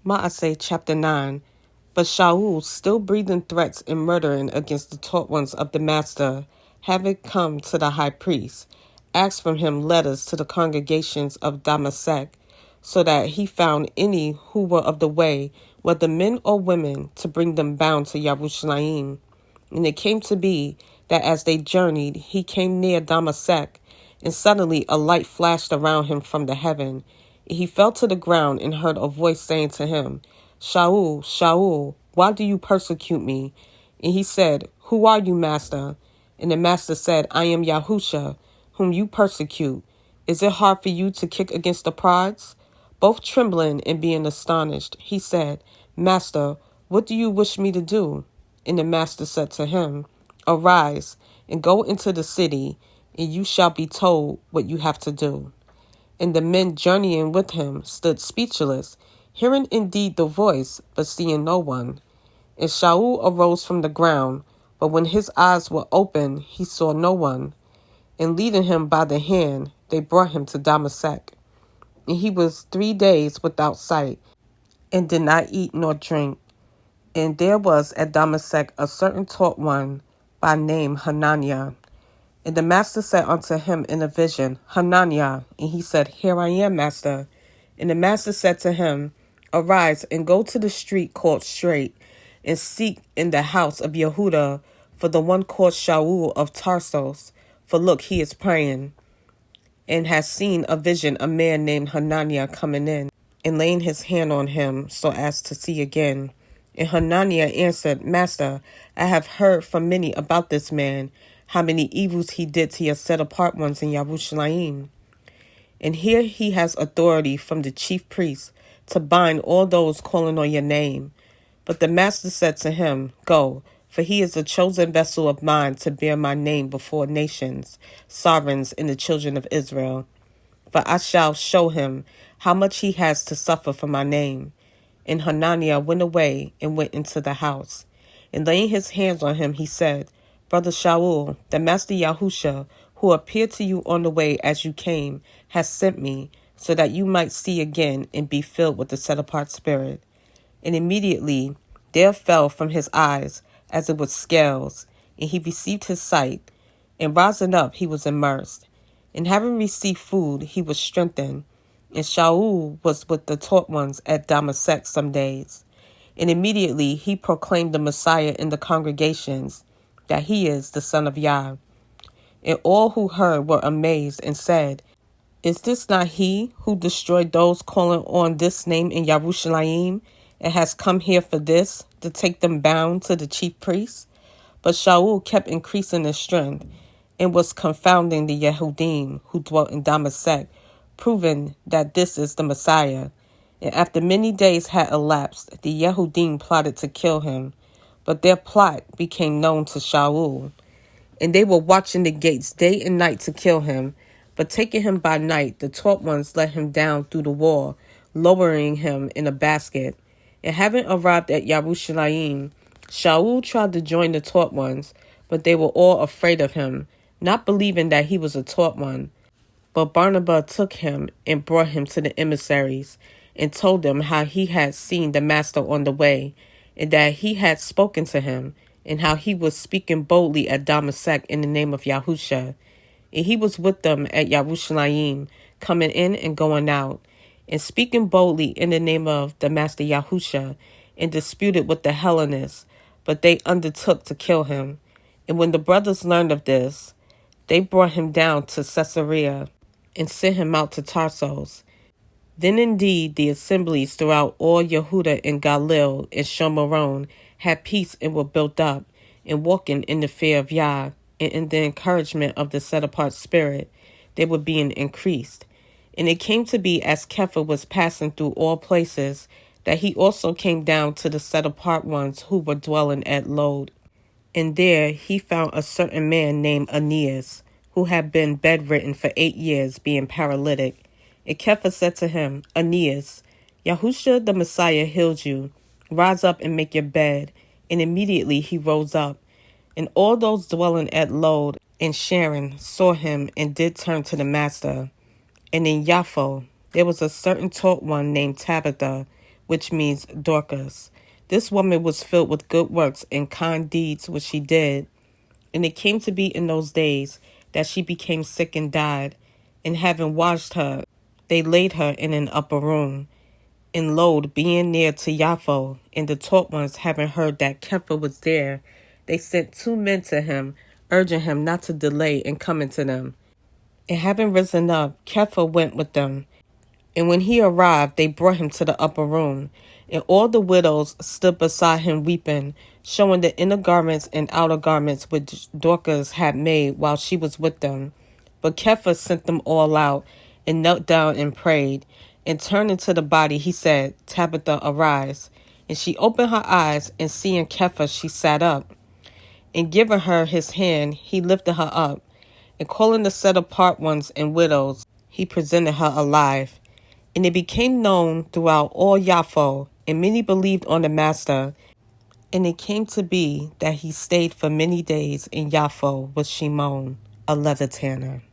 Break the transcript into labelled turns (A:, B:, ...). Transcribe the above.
A: Maaseh chapter 9. But Shaul, still breathing threats and murdering against the taught ones of the master, having come to the high priest, asked from him letters to the congregations of Damascus, so that he found any who were of the way, whether men or women, to bring them bound to Yerushalayim. And it came to be that as they journeyed, he came near Damascus, and suddenly a light flashed around him from the heaven. He fell to the ground and heard a voice saying to him, Shaul, Shaul, why do you persecute me? And he said, Who are you, master? And the master said, I am Yahusha, whom you persecute. Is it hard for you to kick against the prods? Both trembling and being astonished, he said, Master, what do you wish me to do? And the master said to him, Arise and go into the city, and you shall be told what you have to do. And the men journeying with him stood speechless, hearing indeed the voice, but seeing no one. And Shaul arose from the ground, but when his eyes were open, he saw no one. And leading him by the hand, they brought him to Damascus. And he was 3 days without sight, and did not eat nor drink. And there was at Damascus a certain taught one by name Hananiah. And the master said unto him in a vision, Hananiah. And he said, Here I am, master. And the master said to him, Arise and go to the street called Straight, and seek in the house of Yehuda for the one called Shaul of Tarsus. For look, he is praying, and has seen a vision, a man named Hananiah coming in, and laying his hand on him so as to see again. And Hananiah answered, Master, I have heard from many about this man, how many evils he did to your set-apart ones in Yerushalayim. And here he has authority from the chief priests to bind all those calling on your name. But the master said to him, Go, for he is a chosen vessel of mine to bear my name before nations, sovereigns, and the children of Israel. For I shall show him how much he has to suffer for my name. And Hananiah went away and went into the house. And laying his hands on him, he said, Brother Shaul, the master Yahusha, who appeared to you on the way as you came, has sent me, so that you might see again and be filled with the set-apart spirit. And immediately there fell from his eyes as it were scales, and he received his sight. And rising up, he was immersed. And having received food, he was strengthened. And Shaul was with the taught ones at Damascus some days. And immediately he proclaimed the Messiah in the congregations, that he is the Son of Yah. And all who heard were amazed and said, Is this not he who destroyed those calling on this name in Yerushalayim, and has come here for this, to take them bound to the chief priests? But Shaul kept increasing in strength, and was confounding the Yehudim who dwelt in Damascus, proving that this is the Messiah. And after many days had elapsed, the Yehudim plotted to kill him, but their plot became known to Shaul. And they were watching the gates day and night to kill him. But taking him by night, the taught ones let him down through the wall, lowering him in a basket. And having arrived at Yerushalayim, Shaul tried to join the taught ones, but they were all afraid of him, not believing that he was a taught one. But Barnabas took him and brought him to the emissaries, and told them how he had seen the master on the way, and that he had spoken to him, and how he was speaking boldly at Damascus in the name of Yahusha. And he was with them at Yerushalayim, coming in and going out, and speaking boldly in the name of the master Yahusha, and disputed with the Hellenists, but they undertook to kill him. And when the brothers learned of this, they brought him down to Caesarea, and sent him out to Tarsus. Then indeed the assemblies throughout all Yehuda and Galilee and Shomeron had peace and were built up, and walking in the fear of Yah, and in the encouragement of the set-apart spirit, they were being increased. And it came to be as Kepha was passing through all places, that he also came down to the set-apart ones who were dwelling at Lod. And there he found a certain man named Aeneas, who had been bedridden for 8 years, being paralytic. And Kepha said to him, Aeneas, Yahusha the Messiah healed you. Rise up and make your bed. And immediately he rose up. And all those dwelling at Lod and Sharon saw him, and did turn to the master. And in Yaffo there was a certain taught one named Tabitha, which means Dorcas. This woman was filled with good works and kind deeds which she did. And it came to be in those days that she became sick and died. And having washed her, they laid her in an upper room. And Lod, being near to Japho, and the taught ones having heard that Kepha was there, they sent 2 men to him, urging him not to delay in coming to them. And having risen up, Kepha went with them. And when he arrived, they brought him to the upper room. And all the widows stood beside him weeping, showing the inner garments and outer garments which Dorcas had made while she was with them. But Kepha sent them all out, and knelt down and prayed. And turning to the body, he said, Tabitha, arise. And she opened her eyes, and seeing Kepha, she sat up. And giving her his hand, he lifted her up. And calling the set apart ones and widows, he presented her alive. And it became known throughout all Japho, and many believed on the Master. And it came to be that he stayed for many days in Japho with Shimon, a leather tanner.